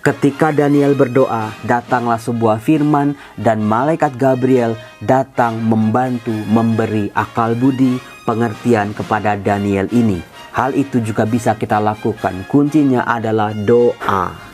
Ketika Daniel berdoa, datanglah sebuah firman dan malaikat Gabriel datang membantu memberi akal budi pengertian kepada Daniel ini. Hal itu juga bisa kita lakukan. Kuncinya adalah doa.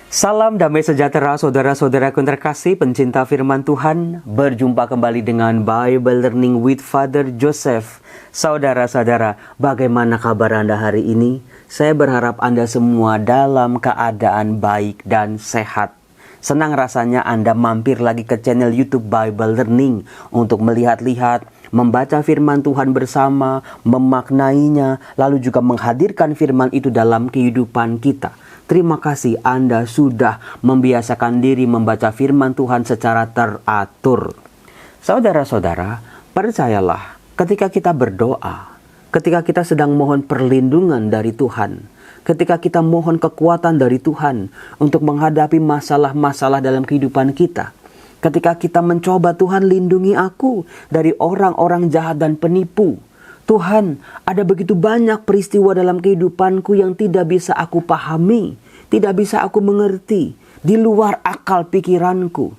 Salam damai sejahtera saudara-saudaraku yang terkasih, pencinta firman Tuhan. Berjumpa kembali dengan Bible Learning with Father Joseph. Saudara-saudara, bagaimana kabar Anda hari ini? Saya berharap Anda semua dalam keadaan baik dan sehat. Senang rasanya Anda mampir lagi ke channel YouTube Bible Learning untuk melihat-lihat, membaca firman Tuhan bersama, memaknainya, lalu juga menghadirkan firman itu dalam kehidupan kita. Terima kasih Anda sudah membiasakan diri membaca firman Tuhan secara teratur. Saudara-saudara, percayalah, ketika kita berdoa, ketika kita sedang mohon perlindungan dari Tuhan, ketika kita mohon kekuatan dari Tuhan untuk menghadapi masalah-masalah dalam kehidupan kita, ketika kita mencoba Tuhan lindungi aku dari orang-orang jahat dan penipu, Tuhan, ada begitu banyak peristiwa dalam kehidupanku yang tidak bisa aku pahami, tidak bisa aku mengerti, di luar akal pikiranku.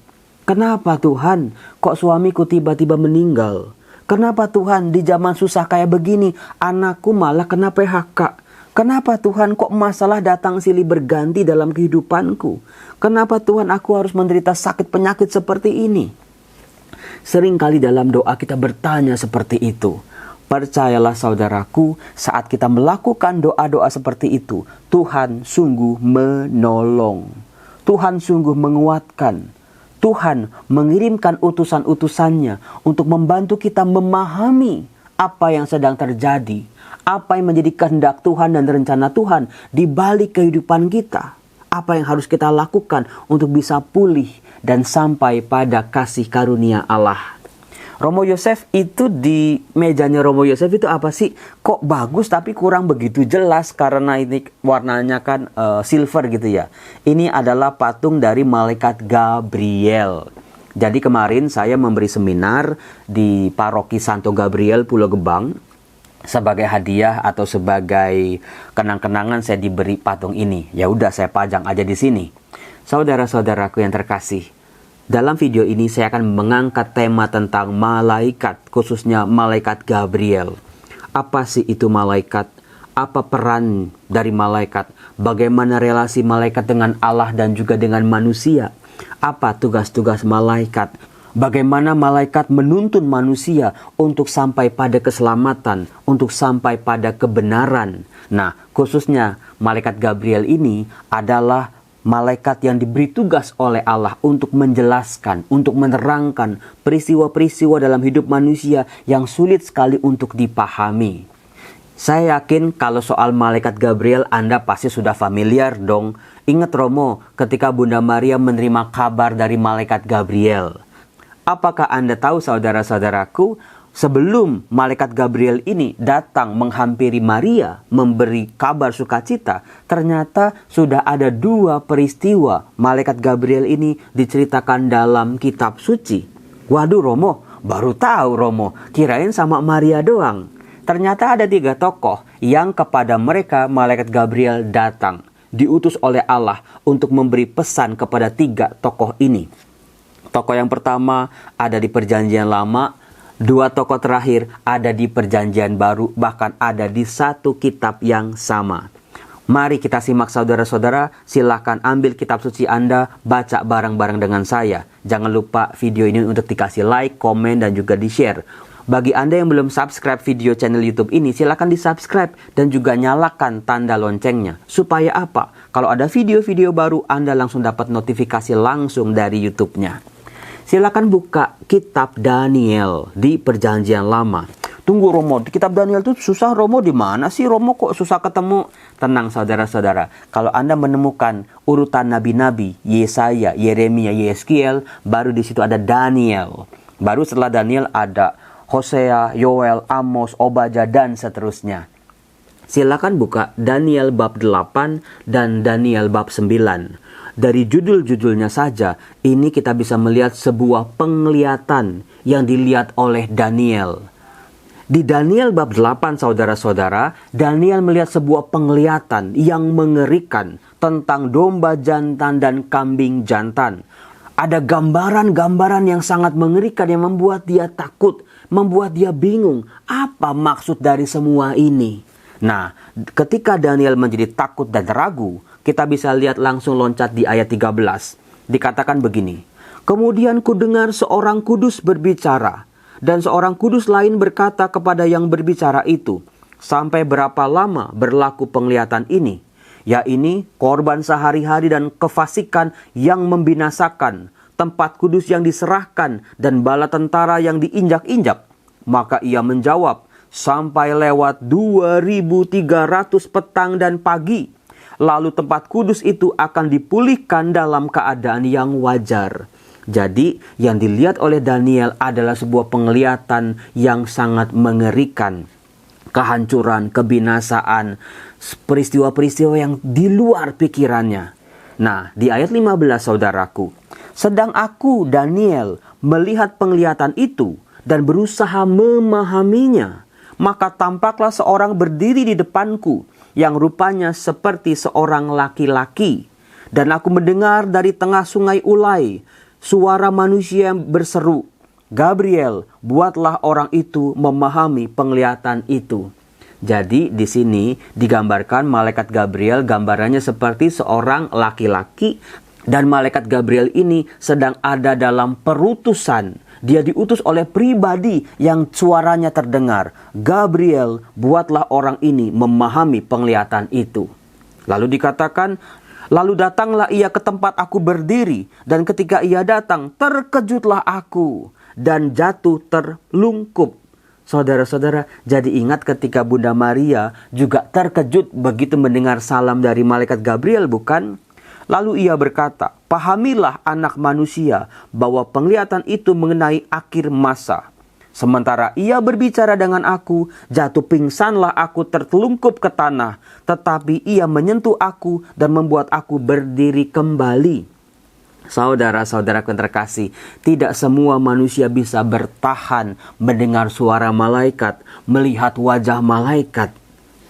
Kenapa Tuhan, kok suamiku tiba-tiba meninggal? Kenapa Tuhan di zaman susah kayak begini, anakku malah kena PHK? Kenapa Tuhan kok masalah datang silih berganti dalam kehidupanku? Kenapa Tuhan aku harus menderita sakit penyakit seperti ini? Seringkali dalam doa kita bertanya seperti itu. Percayalah saudaraku, saat kita melakukan doa-doa seperti itu, Tuhan sungguh menolong. Tuhan sungguh menguatkan. Tuhan mengirimkan utusan-utusannya untuk membantu kita memahami apa yang sedang terjadi, apa yang menjadi kehendak Tuhan dan rencana Tuhan di balik kehidupan kita. Apa yang harus kita lakukan untuk bisa pulih dan sampai pada kasih karunia Allah. Romo Yosef itu di mejanya Romo Yosef itu apa sih? Kok bagus tapi kurang begitu jelas karena ini warnanya kan silver gitu ya. Ini adalah patung dari malaikat Gabriel. Jadi kemarin saya memberi seminar di Paroki Santo Gabriel Pulau Gebang. Sebagai hadiah atau sebagai kenang-kenangan saya diberi patung ini. Ya udah saya pajang aja di sini. Saudara-saudaraku yang terkasih, dalam video ini saya akan mengangkat tema tentang malaikat, khususnya malaikat Gabriel. Apa sih itu malaikat? Apa peran dari malaikat? Bagaimana relasi malaikat dengan Allah dan juga dengan manusia? Apa tugas-tugas malaikat? Bagaimana malaikat menuntun manusia untuk sampai pada keselamatan, untuk sampai pada kebenaran? Nah, khususnya malaikat Gabriel ini adalah malaikat yang diberi tugas oleh Allah untuk menjelaskan, untuk menerangkan peristiwa-peristiwa dalam hidup manusia yang sulit sekali untuk dipahami. Saya yakin kalau soal malaikat Gabriel Anda pasti sudah familiar dong. Ingat Romo, ketika Bunda Maria menerima kabar dari malaikat Gabriel. Apakah Anda tahu saudara-saudaraku, sebelum malaikat Gabriel ini datang menghampiri Maria, memberi kabar sukacita, ternyata sudah ada 2 peristiwa malaikat Gabriel ini diceritakan dalam kitab suci. Waduh Romo, baru tahu Romo, kirain sama Maria doang. Ternyata ada 3 tokoh yang kepada mereka malaikat Gabriel datang, diutus oleh Allah untuk memberi pesan kepada 3 tokoh ini. Tokoh yang pertama ada di Perjanjian Lama, 2 tokoh terakhir ada di Perjanjian Baru, bahkan ada di satu kitab yang sama. Mari kita simak saudara-saudara, silakan ambil kitab suci Anda, baca bareng-bareng dengan saya. Jangan lupa video ini untuk dikasih like, komen, dan juga di-share. Bagi Anda yang belum subscribe video channel YouTube ini, silakan di-subscribe dan juga nyalakan tanda loncengnya. Supaya apa? Kalau ada video-video baru, Anda langsung dapat notifikasi langsung dari YouTube-nya. Silakan buka kitab Daniel di Perjanjian Lama. Tunggu Romo, di kitab Daniel itu susah Romo, di mana sih Romo kok susah ketemu? Tenang saudara-saudara, kalau Anda menemukan urutan nabi-nabi, Yesaya, Yeremia, Yeskiel, baru di situ ada Daniel. Baru setelah Daniel ada Hosea, Yoel, Amos, Obadya, dan seterusnya. Silakan buka Daniel bab 8 dan Daniel bab 9. Dari judul-judulnya saja, ini kita bisa melihat sebuah penglihatan yang dilihat oleh Daniel. Di Daniel bab 8 saudara-saudara, Daniel melihat sebuah penglihatan yang mengerikan tentang domba jantan dan kambing jantan. Ada gambaran-gambaran yang sangat mengerikan yang membuat dia takut, membuat dia bingung. Apa maksud dari semua ini? Nah, ketika Daniel menjadi takut dan ragu, kita bisa lihat langsung loncat di ayat 13. Dikatakan begini, "Kemudian kudengar seorang kudus berbicara, dan seorang kudus lain berkata kepada yang berbicara itu, sampai berapa lama berlaku penglihatan ini? Ya ini korban sehari-hari dan kefasikan yang membinasakan, tempat kudus yang diserahkan dan bala tentara yang diinjak-injak." Maka ia menjawab, "Sampai lewat 2300 petang dan pagi. Lalu tempat kudus itu akan dipulihkan dalam keadaan yang wajar." Jadi yang dilihat oleh Daniel adalah sebuah penglihatan yang sangat mengerikan. Kehancuran, kebinasaan, peristiwa-peristiwa yang di luar pikirannya. Nah, di ayat 15 saudaraku, "Sedang aku, Daniel, melihat penglihatan itu dan berusaha memahaminya, maka tampaklah seorang berdiri di depanku yang rupanya seperti seorang laki-laki. Dan aku mendengar dari tengah sungai Ulai suara manusia yang berseru, 'Gabriel, buatlah orang itu memahami penglihatan itu.'" Jadi di sini digambarkan malaikat Gabriel, gambarannya seperti seorang laki-laki, dan malaikat Gabriel ini sedang ada dalam perutusan. Dia diutus oleh pribadi yang suaranya terdengar, "Gabriel, buatlah orang ini memahami penglihatan itu." Lalu dikatakan, "Lalu datanglah ia ke tempat aku berdiri, dan ketika ia datang, terkejutlah aku dan jatuh terlungkup." Saudara-saudara, jadi ingat ketika Bunda Maria juga terkejut begitu mendengar salam dari malaikat Gabriel, bukan? Lalu ia berkata, "Pahamilah anak manusia bahwa penglihatan itu mengenai akhir masa. Sementara ia berbicara dengan aku, jatuh pingsanlah aku tertelungkup ke tanah. Tetapi ia menyentuh aku dan membuat aku berdiri kembali." Saudara-saudara yang terkasih, tidak semua manusia bisa bertahan mendengar suara malaikat, melihat wajah malaikat.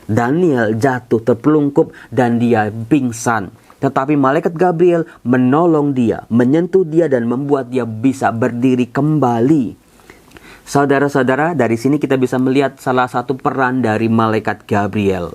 Daniel jatuh terpelungkup dan dia pingsan. Tetapi malaikat Gabriel menolong dia, menyentuh dia dan membuat dia bisa berdiri kembali. Saudara-saudara, dari sini kita bisa melihat salah satu peran dari malaikat Gabriel.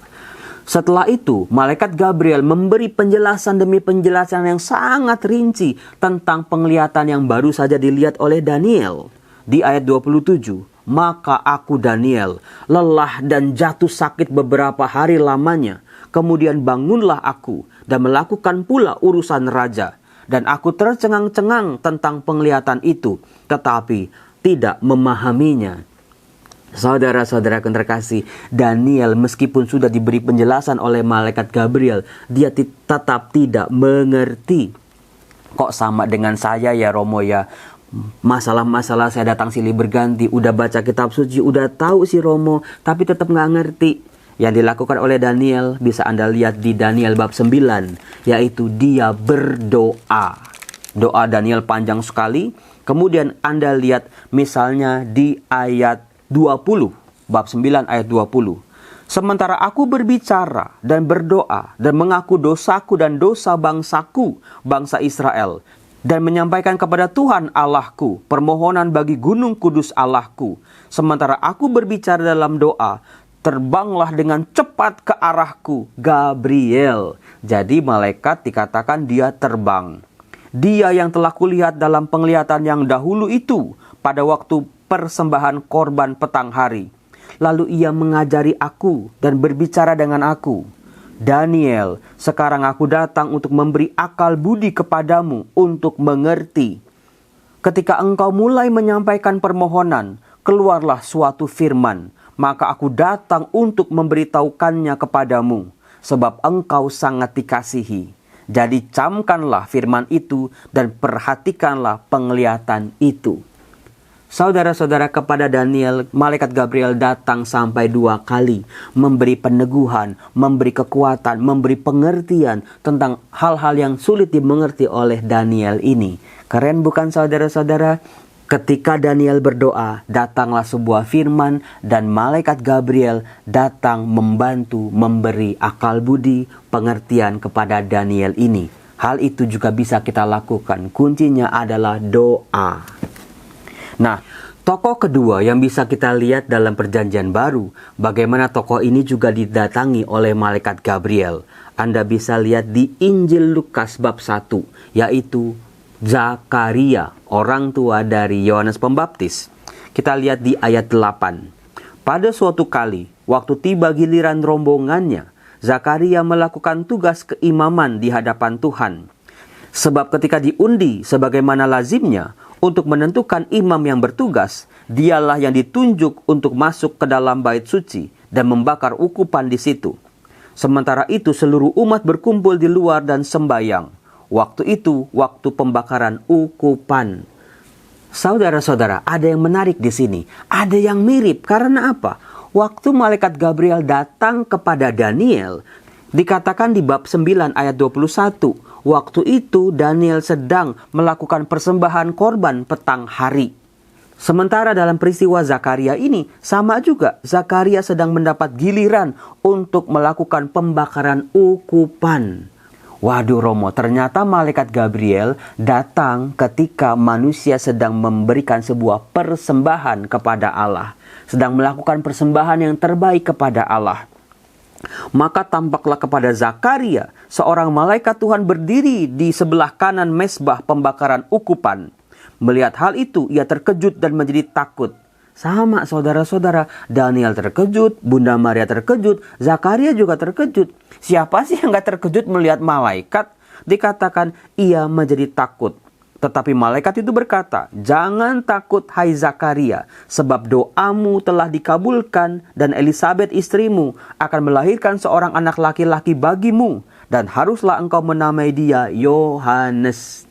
Setelah itu, malaikat Gabriel memberi penjelasan demi penjelasan yang sangat rinci tentang penglihatan yang baru saja dilihat oleh Daniel. Di ayat 27, "Maka aku Daniel lelah dan jatuh sakit beberapa hari lamanya. Kemudian bangunlah aku dan melakukan pula urusan raja. Dan aku tercengang-cengang tentang penglihatan itu, tetapi tidak memahaminya." Saudara-saudara yang terkasih, Daniel meskipun sudah diberi penjelasan oleh malaikat Gabriel, dia tetap tidak mengerti. Kok sama dengan saya ya Romo ya? Masalah-masalah saya datang silih berganti, udah baca kitab suci, udah tahu si Romo, tapi tetap nggak ngerti. Yang dilakukan oleh Daniel bisa Anda lihat di Daniel bab 9, yaitu dia berdoa. Doa Daniel panjang sekali. Kemudian Anda lihat misalnya di ayat 20, bab 9 ayat 20. "Sementara aku berbicara dan berdoa dan mengaku dosaku dan dosa bangsaku, bangsa Israel, dan menyampaikan kepada Tuhan Allahku permohonan bagi gunung kudus Allahku. Sementara aku berbicara dalam doa, terbanglah dengan cepat ke arahku Gabriel." Jadi malaikat dikatakan dia terbang. Dia yang telah kulihat dalam penglihatan yang dahulu itu pada waktu persembahan korban petang hari. Lalu ia mengajari aku dan berbicara dengan aku, "Daniel, sekarang aku datang untuk memberi akal budi kepadamu untuk mengerti. Ketika engkau mulai menyampaikan permohonan, keluarlah suatu firman. Maka aku datang untuk memberitahukannya kepadamu, sebab engkau sangat dikasihi. Jadi camkanlah firman itu dan perhatikanlah penglihatan itu." Saudara-saudara, kepada Daniel, malaikat Gabriel datang sampai 2 kali, memberi peneguhan, memberi kekuatan, memberi pengertian tentang hal-hal yang sulit dimengerti oleh Daniel ini. Keren bukan saudara-saudara? Ketika Daniel berdoa, datanglah sebuah firman dan malaikat Gabriel datang membantu memberi akal budi, pengertian kepada Daniel ini. Hal itu juga bisa kita lakukan. Kuncinya adalah doa. Nah, tokoh kedua yang bisa kita lihat dalam Perjanjian Baru, bagaimana tokoh ini juga didatangi oleh malaikat Gabriel. Anda bisa lihat di Injil Lukas bab 1, yaitu Zakaria, orang tua dari Yohanes Pembaptis. Kita lihat di ayat 8. Pada suatu kali, waktu tiba giliran rombongannya, Zakaria melakukan tugas keimaman di hadapan Tuhan. Sebab ketika diundi sebagaimana lazimnya untuk menentukan imam yang bertugas, dialah yang ditunjuk untuk masuk ke dalam bait suci dan membakar ukupan di situ. Sementara itu seluruh umat berkumpul di luar dan sembayang. Waktu itu, waktu pembakaran ukupan. Saudara-saudara, ada yang menarik di sini. Ada yang mirip. Karena apa? Waktu malaikat Gabriel datang kepada Daniel, dikatakan di bab 9 ayat 21. Waktu itu Daniel sedang melakukan persembahan korban petang hari. Sementara dalam peristiwa Zakaria ini, sama juga. Zakaria sedang mendapat giliran untuk melakukan pembakaran ukupan. Waduh Romo, ternyata malaikat Gabriel datang ketika manusia sedang memberikan sebuah persembahan kepada Allah. Sedang melakukan persembahan yang terbaik kepada Allah. Maka tampaklah kepada Zakaria, seorang malaikat Tuhan berdiri di sebelah kanan mezbah pembakaran ukupan. Melihat hal itu, ia terkejut dan menjadi takut. Sama saudara-saudara, Daniel terkejut, Bunda Maria terkejut, Zakaria juga terkejut. Siapa sih yang gak terkejut melihat malaikat? Dikatakan ia menjadi takut. Tetapi malaikat itu berkata, "Jangan takut hai Zakaria, sebab doamu telah dikabulkan dan Elisabet istrimu akan melahirkan seorang anak laki-laki bagimu dan haruslah engkau menamai dia Yohanes."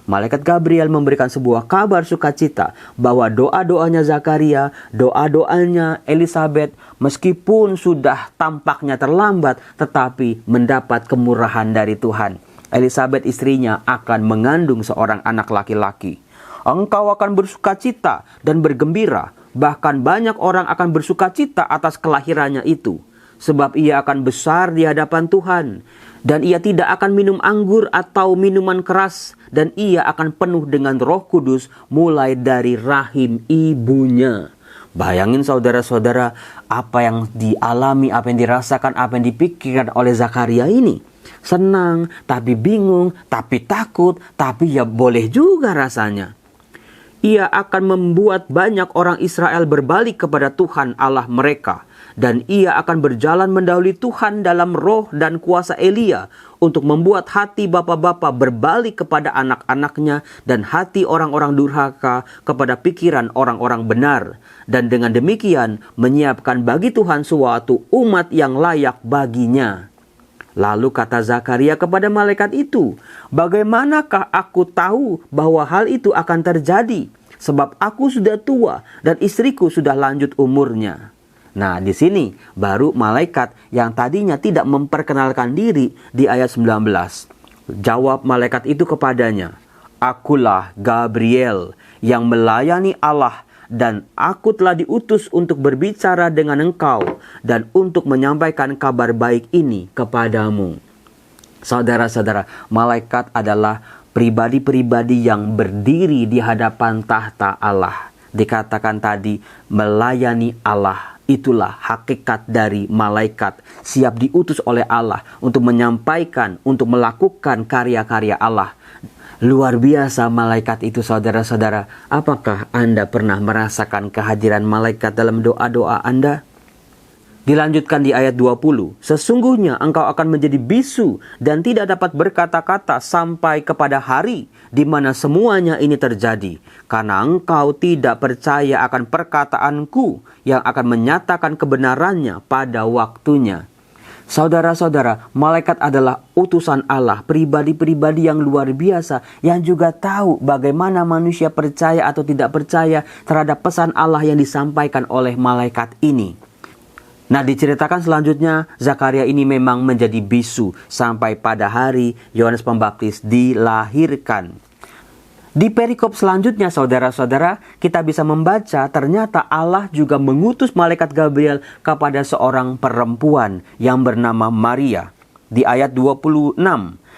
Malaikat Gabriel memberikan sebuah kabar sukacita bahwa doa-doanya Zakaria, doa-doanya Elisabet, meskipun sudah tampaknya terlambat, tetapi mendapat kemurahan dari Tuhan. Elisabet istrinya akan mengandung seorang anak laki-laki. Engkau akan bersukacita dan bergembira, bahkan banyak orang akan bersukacita atas kelahirannya itu. Sebab ia akan besar di hadapan Tuhan. Dan ia tidak akan minum anggur atau minuman keras. Dan ia akan penuh dengan Roh Kudus mulai dari rahim ibunya. Bayangin saudara-saudara, apa yang dialami, apa yang dirasakan, apa yang dipikirkan oleh Zakaria ini. Senang, tapi bingung, tapi takut, tapi ya boleh juga rasanya. Ia akan membuat banyak orang Israel berbalik kepada Tuhan Allah mereka. Dan ia akan berjalan mendahului Tuhan dalam roh dan kuasa Elia untuk membuat hati bapa-bapa berbalik kepada anak-anaknya dan hati orang-orang durhaka kepada pikiran orang-orang benar. Dan dengan demikian menyiapkan bagi Tuhan suatu umat yang layak baginya. Lalu kata Zakaria kepada malaikat itu, "Bagaimanakah aku tahu bahwa hal itu akan terjadi? Sebab aku sudah tua dan istriku sudah lanjut umurnya." Nah, di sini baru malaikat yang tadinya tidak memperkenalkan diri di ayat 19. Jawab malaikat itu kepadanya, "Akulah Gabriel yang melayani Allah dan aku telah diutus untuk berbicara dengan engkau dan untuk menyampaikan kabar baik ini kepadamu." Saudara-saudara, malaikat adalah pribadi-pribadi yang berdiri di hadapan tahta Allah. Dikatakan tadi melayani Allah. Itulah hakikat dari malaikat, siap diutus oleh Allah untuk menyampaikan, untuk melakukan karya-karya Allah. Luar biasa malaikat itu saudara-saudara. Apakah Anda pernah merasakan kehadiran malaikat dalam doa-doa Anda? Dilanjutkan di ayat 20. "Sesungguhnya engkau akan menjadi bisu dan tidak dapat berkata-kata sampai kepada hari di mana semuanya ini terjadi. Karena engkau tidak percaya akan perkataanku yang akan menyatakan kebenarannya pada waktunya." Saudara-saudara, malaikat adalah utusan Allah, pribadi-pribadi yang luar biasa, yang juga tahu bagaimana manusia percaya atau tidak percaya terhadap pesan Allah yang disampaikan oleh malaikat ini. Nah, diceritakan selanjutnya, Zakaria ini memang menjadi bisu sampai pada hari Yohanes Pembaptis dilahirkan. Di perikop selanjutnya saudara-saudara, kita bisa membaca ternyata Allah juga mengutus malaikat Gabriel kepada seorang perempuan yang bernama Maria. Di ayat 26,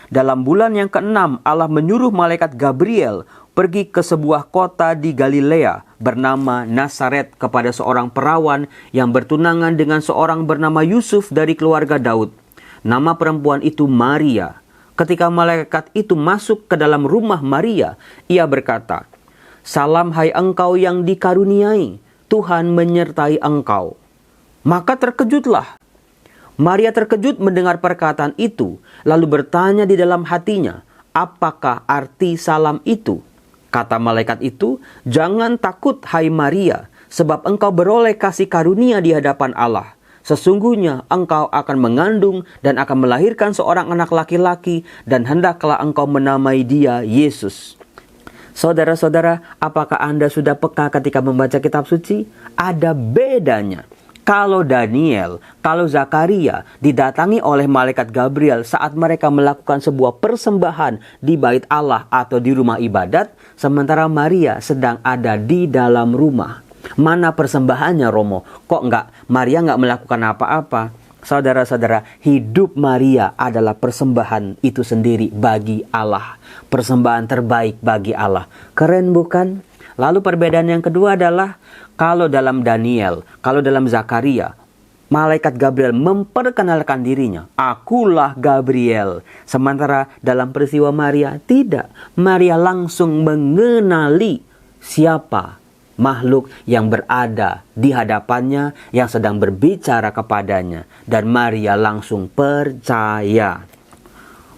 dalam bulan yang ke-6 Allah menyuruh malaikat Gabriel pergi ke sebuah kota di Galilea bernama Nazaret kepada seorang perawan yang bertunangan dengan seorang bernama Yusuf dari keluarga Daud. Nama perempuan itu Maria. Ketika malaikat itu masuk ke dalam rumah Maria, ia berkata, "Salam hai engkau yang dikaruniai, Tuhan menyertai engkau." Maka terkejutlah. Maria terkejut mendengar perkataan itu, lalu bertanya di dalam hatinya, "Apakah arti salam itu?" Kata malaikat itu, "Jangan takut hai Maria, sebab engkau beroleh kasih karunia di hadapan Allah. Sesungguhnya engkau akan mengandung dan akan melahirkan seorang anak laki-laki, dan hendaklah engkau menamai dia Yesus." Saudara-saudara, apakah Anda sudah peka ketika membaca kitab suci? Ada bedanya. Kalau Daniel, kalau Zakaria didatangi oleh malaikat Gabriel saat mereka melakukan sebuah persembahan di bait Allah atau di rumah ibadat, sementara Maria sedang ada di dalam rumah. Mana persembahannya, Romo? Kok Maria nggak melakukan apa-apa? Saudara-saudara, hidup Maria adalah persembahan itu sendiri bagi Allah. Persembahan terbaik bagi Allah. Keren bukan? Lalu perbedaan yang kedua adalah kalau dalam Daniel, kalau dalam Zakaria, malaikat Gabriel memperkenalkan dirinya, "Akulah Gabriel." Sementara dalam peristiwa Maria, tidak. Maria langsung mengenali siapa makhluk yang berada di hadapannya, yang sedang berbicara kepadanya. Dan Maria langsung percaya.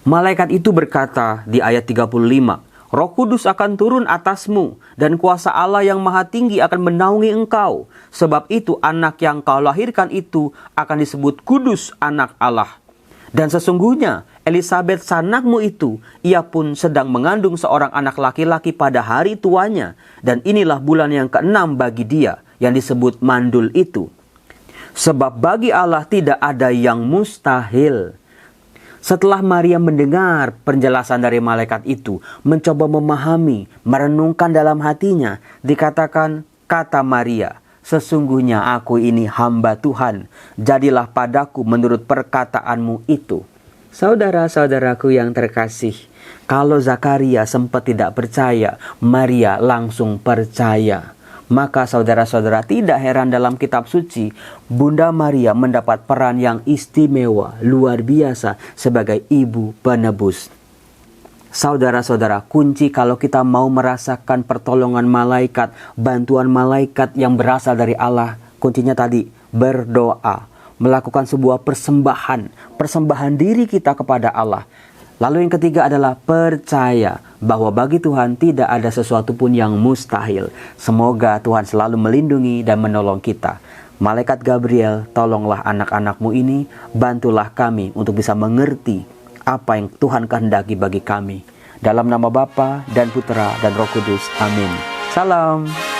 Malaikat itu berkata di ayat 35, "Roh Kudus akan turun atasmu, dan kuasa Allah yang Maha Tinggi akan menaungi engkau. Sebab itu anak yang kau lahirkan itu akan disebut kudus anak Allah. Dan sesungguhnya Elisabet sanakmu itu, ia pun sedang mengandung seorang anak laki-laki pada hari tuanya. Dan inilah bulan yang ke-6 bagi dia, yang disebut mandul itu. Sebab bagi Allah tidak ada yang mustahil." Setelah Maria mendengar penjelasan dari malaikat itu, mencoba memahami, merenungkan dalam hatinya, dikatakan, kata Maria, "Sesungguhnya aku ini hamba Tuhan, jadilah padaku menurut perkataanmu itu." Saudara-saudaraku yang terkasih, kalau Zakaria sempat tidak percaya, Maria langsung percaya. Maka saudara-saudara, tidak heran dalam kitab suci, Bunda Maria mendapat peran yang istimewa, luar biasa sebagai ibu penebus. Saudara-saudara, kunci kalau kita mau merasakan pertolongan malaikat, bantuan malaikat yang berasal dari Allah, kuncinya tadi, berdoa. Melakukan sebuah persembahan diri kita kepada Allah. Lalu yang ketiga adalah percaya bahwa bagi Tuhan tidak ada sesuatu pun yang mustahil. Semoga Tuhan selalu melindungi dan menolong kita. Malaikat Gabriel, tolonglah anak-anakmu ini, bantulah kami untuk bisa mengerti apa yang Tuhan kehendaki bagi kami. Dalam nama Bapa dan Putra dan Roh Kudus. Amin. Salam.